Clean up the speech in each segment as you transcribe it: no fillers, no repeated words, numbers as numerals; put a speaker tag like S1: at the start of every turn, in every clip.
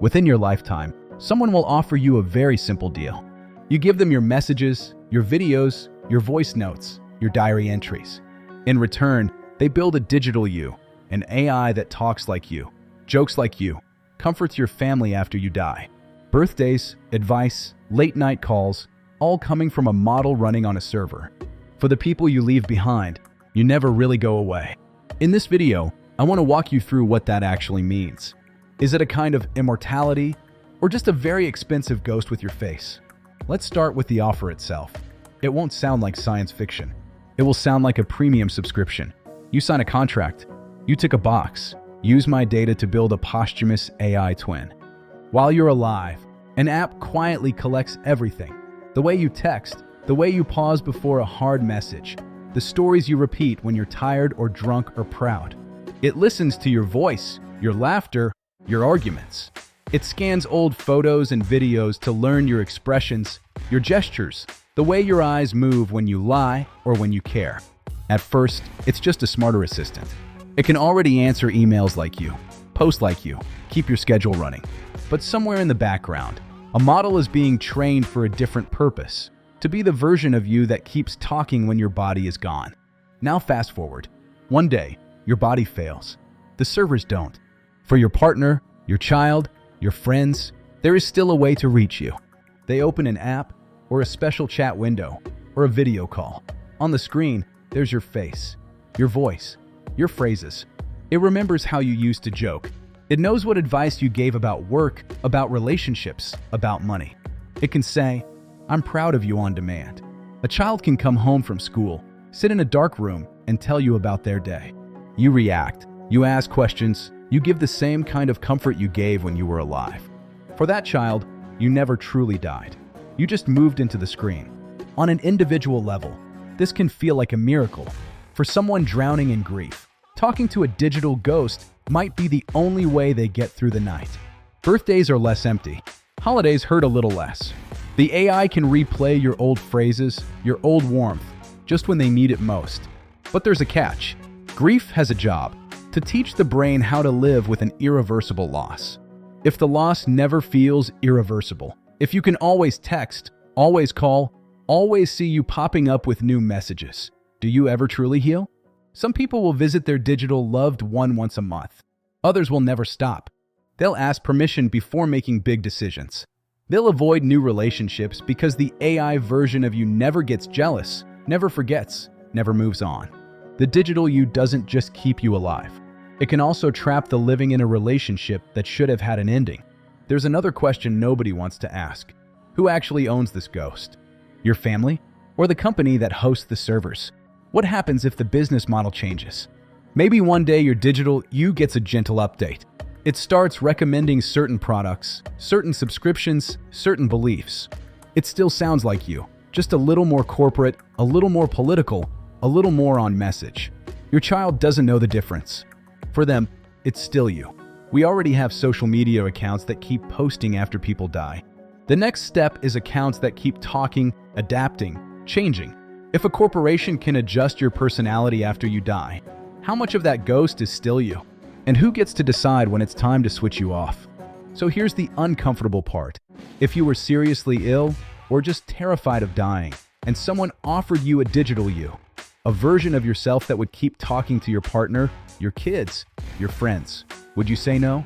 S1: Within your lifetime, someone will offer you a very simple deal. You give them your messages, your videos, your voice notes, your diary entries. In return, they build a digital you, an AI that talks like you, jokes like you, comforts your family after you die. Birthdays, advice, late-night calls, all coming from a model running on a server. For the people you leave behind, you never really go away. In this video, I want to walk you through what that actually means. Is it a kind of immortality, or just a very expensive ghost with your face? Let's start with the offer itself. It won't sound like science fiction. It will sound like a premium subscription. You sign a contract. You tick a box. Use my data to build a posthumous AI twin. While you're alive, an app quietly collects everything. The way you text, the way you pause before a hard message, the stories you repeat when you're tired or drunk or proud. It listens to your voice, your laughter, your arguments. It scans old photos and videos to learn your expressions, your gestures, the way your eyes move when you lie or when you care. At first, it's just a smarter assistant. It can already answer emails like you, post like you, keep your schedule running. But somewhere in the background, a model is being trained for a different purpose, to be the version of you that keeps talking when your body is gone. Now fast forward. One day, your body fails. The servers don't. For your partner, your child, your friends, there is still a way to reach you. They open an app, or a special chat window, or a video call. On the screen, there's your face, your voice, your phrases. It remembers how you used to joke. It knows what advice you gave about work, about relationships, about money. It can say, "I'm proud of you" on demand. A child can come home from school, sit in a dark room, and tell you about their day. You react, you ask questions, you give the same kind of comfort you gave when you were alive. For that child, you never truly died. You just moved into the screen. On an individual level, this can feel like a miracle. For someone drowning in grief, talking to a digital ghost might be the only way they get through the night. Birthdays are less empty. Holidays hurt a little less. The AI can replay your old phrases, your old warmth, just when they need it most. But there's a catch. Grief has a job: to teach the brain how to live with an irreversible loss. If the loss never feels irreversible, if you can always text, always call, always see you popping up with new messages, do you ever truly heal? Some people will visit their digital loved one once a month. Others will never stop. They'll ask permission before making big decisions. They'll avoid new relationships because the AI version of you never gets jealous, never forgets, never moves on. The digital you doesn't just keep you alive. It can also trap the living in a relationship that should have had an ending. There's another question nobody wants to ask. Who actually owns this ghost? Your family? Or the company that hosts the servers? What happens if the business model changes? Maybe one day your digital you gets a gentle update. It starts recommending certain products, certain subscriptions, certain beliefs. It still sounds like you, just a little more corporate, a little more political, a little more on message. Your child doesn't know the difference. For them, it's still you. We already have social media accounts that keep posting after people die. The next step is accounts that keep talking, adapting, changing. If a corporation can adjust your personality after you die, how much of that ghost is still you? And who gets to decide when it's time to switch you off? So here's the uncomfortable part. If you were seriously ill or just terrified of dying, and someone offered you a digital you, a version of yourself that would keep talking to your partner, your kids, your friends, would you say no?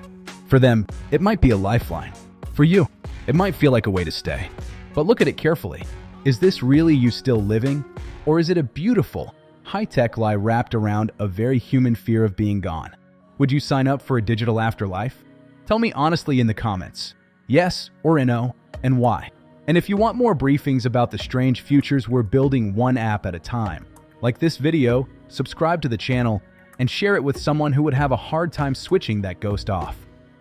S1: For them, it might be a lifeline. For you, it might feel like a way to stay. But look at it carefully. Is this really you still living? Or is it a beautiful, high-tech lie wrapped around a very human fear of being gone? Would you sign up for a digital afterlife? Tell me honestly in the comments. Yes or no, and why? And if you want more briefings about the strange futures we're building one app at a time, like this video, subscribe to the channel, and share it with someone who would have a hard time switching that ghost off.